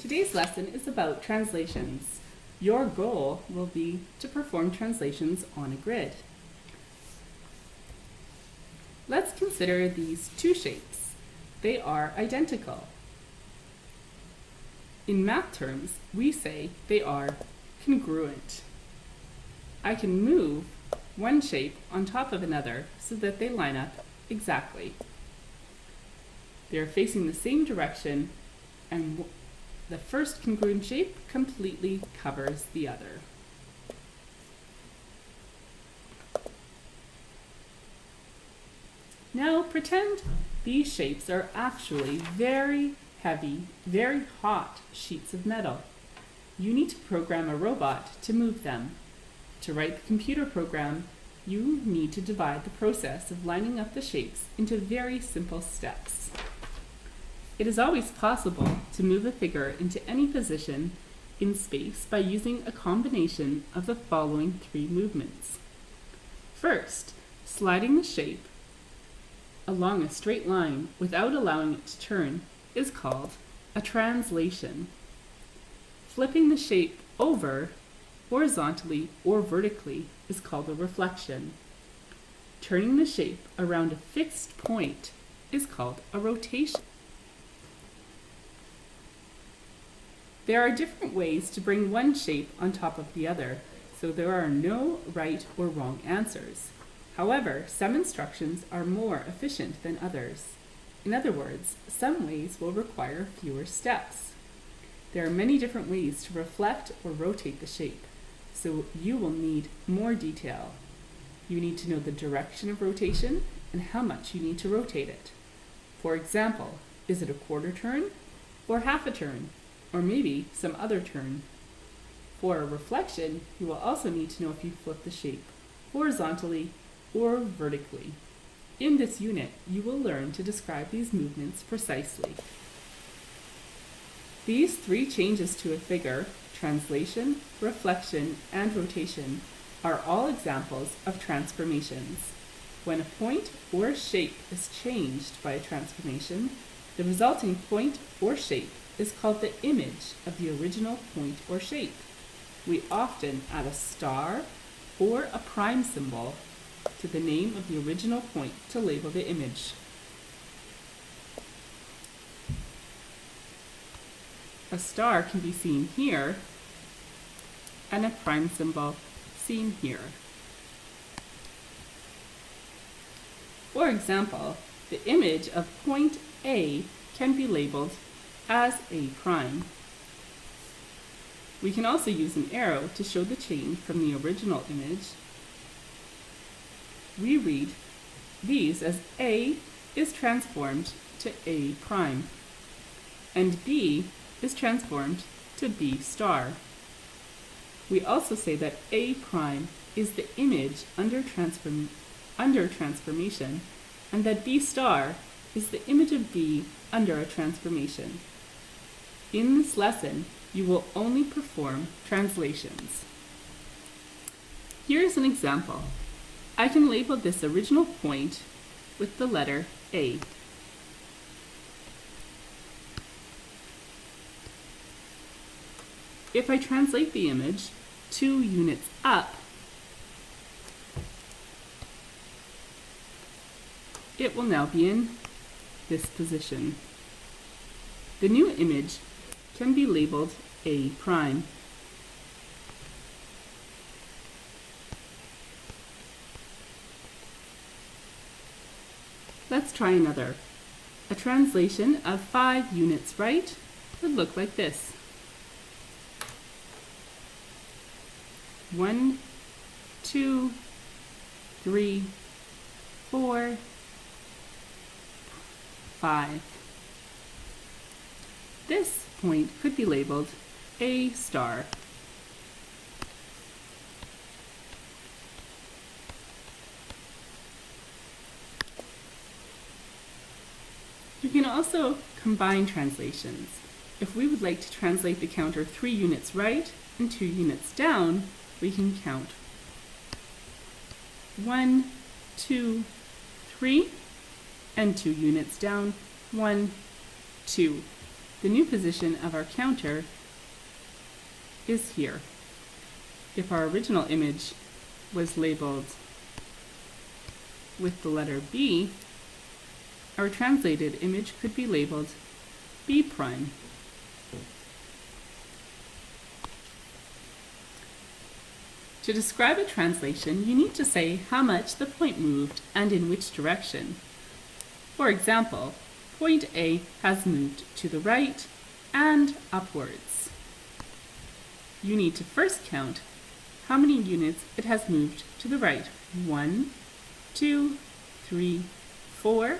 Today's lesson is about translations. Your goal will be to perform translations on a grid. Let's consider these two shapes. They are identical. In math terms, we say they are congruent. I can move one shape on top of another so that they line up exactly. They are facing the same direction, and the first congruent shape completely covers the other. Now pretend these shapes are actually very heavy, very hot sheets of metal. You need to program a robot to move them. To write the computer program, you need to divide the process of lining up the shapes into very simple steps. It is always possible to move a figure into any position in space by using a combination of the following three movements. First, sliding the shape along a straight line without allowing it to turn is called a translation. Flipping the shape over horizontally or vertically is called a reflection. Turning the shape around a fixed point is called a rotation. There are different ways to bring one shape on top of the other, so there are no right or wrong answers. However, some instructions are more efficient than others. In other words, some ways will require fewer steps. There are many different ways to reflect or rotate the shape, so you will need more detail. You need to know the direction of rotation and how much you need to rotate it. For example, is it a quarter turn or half a turn? Or maybe some other turn. For a reflection, you will also need to know if you flip the shape horizontally or vertically. In this unit, you will learn to describe these movements precisely. These three changes to a figure, translation, reflection, and rotation, are all examples of transformations. When a point or shape is changed by a transformation, the resulting point or shape is called the image of the original point or shape. We often add a star or a prime symbol to the name of the original point to label the image. A star can be seen here and a prime symbol seen here. For example, the image of point A can be labeled as A prime. We can also use an arrow to show the change from the original image. We read these as A is transformed to A prime, and B is transformed to B star. We also say that A prime is the image under transformation, and that B star is the image of B under a transformation. In this lesson, you will only perform translations. Here's an example. I can label this original point with the letter A. If I translate the image 2 units up, it will now be in this position. The new image can be labeled A prime. Let's try another. A translation of 5 units right would look like this. 1, 2, 3, 4, 5. This point could be labeled A star. You can also combine translations. If we would like to translate the counter 3 units right and 2 units down, we can count 1, 2, 3, and 2 units down, 1, 2. The new position of our counter is here. If our original image was labeled with the letter B, our translated image could be labeled B prime. To describe a translation, you need to say how much the point moved and in which direction. For example, point A has moved to the right and upwards. You need to first count how many units it has moved to the right. 1, 2, 3, 4.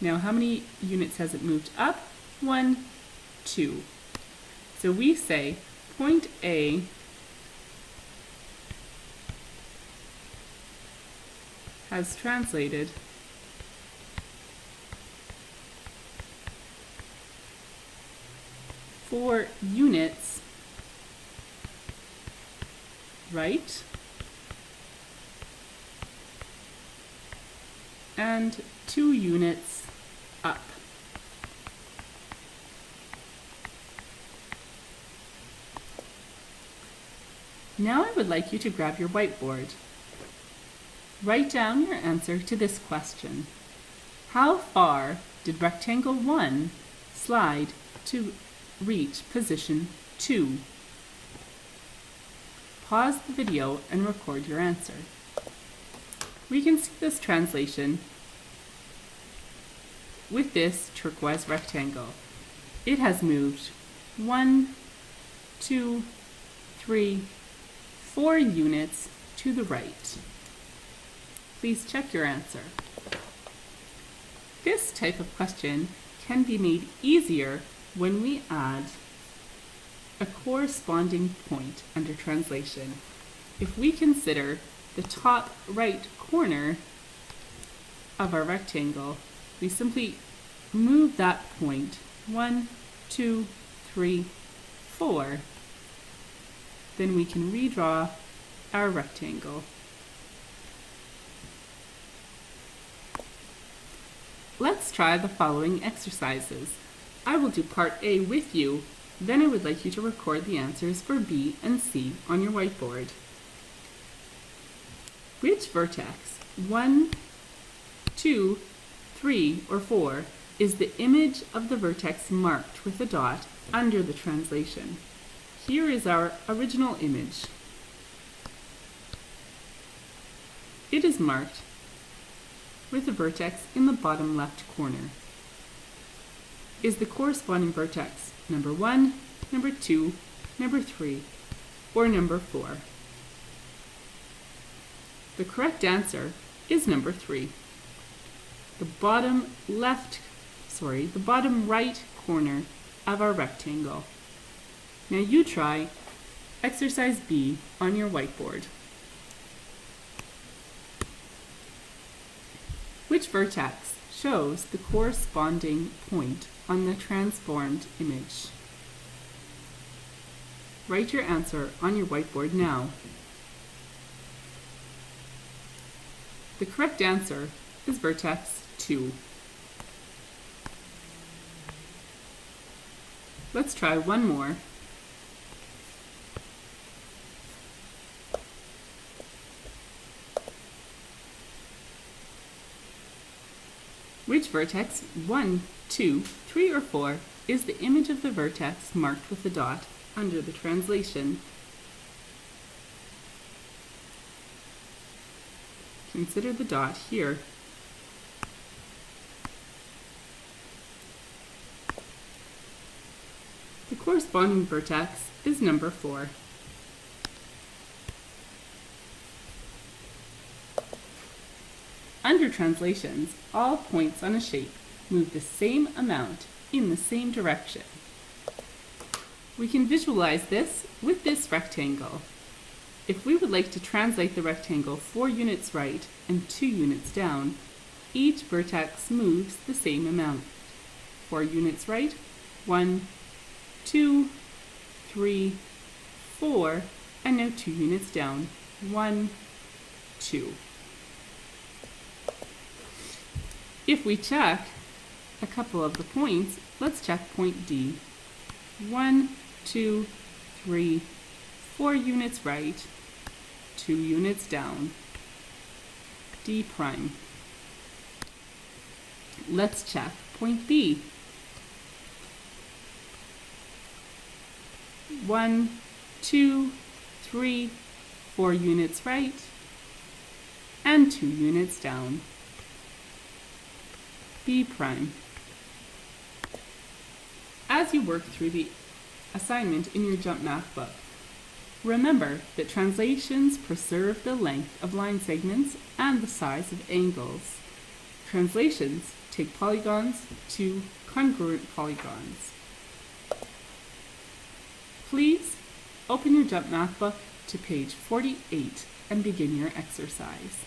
Now, how many units has it moved up? 1, 2. So we say point A has translated four units right and 2 units up. Now I would like you to grab your whiteboard. Write down your answer to this question. How far did rectangle 1 slide to reach position 2? Pause the video and record your answer. We can see this translation with this turquoise rectangle. It has moved 1, 2, 3, 4 units to the right. Please check your answer. This type of question can be made easier when we add a corresponding point under translation. If we consider the top right corner of our rectangle, we simply move that point 1, 2, 3, 4. Then we can redraw our rectangle. Let's try the following exercises. I will do part A with you, then I would like you to record the answers for B and C on your whiteboard. Which vertex, 1, 2, 3, or 4, is the image of the vertex marked with a dot under the translation? Here is our original image. It is marked with a vertex in the bottom left corner. Is the corresponding vertex number 1, number 2, number 3, or number 4? The correct answer is number 3. The bottom right corner of our rectangle. Now you try exercise B on your whiteboard. Which vertex shows the corresponding point on the transformed image? Write your answer on your whiteboard now. The correct answer is vertex 2. Let's try one more. Which vertex, 1, 2, 3, or 4, is the image of the vertex marked with a dot under the translation? Consider the dot here. The corresponding vertex is number 4. Under translations, all points on a shape move the same amount in the same direction. We can visualize this with this rectangle. If we would like to translate the rectangle 4 units right and 2 units down, each vertex moves the same amount. 4 units right, 1, 2, 3, 4, and now 2 units down, 1, 2. If we check a couple of the points, let's check point D. 1, 2, 3, 4 units right, 2 units down. D prime. Let's check point B. 1, 2, 3, 4 units right, and 2 units down. B prime. As you work through the assignment in your Jump Math book, remember that translations preserve the length of line segments and the size of angles. Translations take polygons to congruent polygons. Please open your Jump Math book to page 48 and begin your exercise.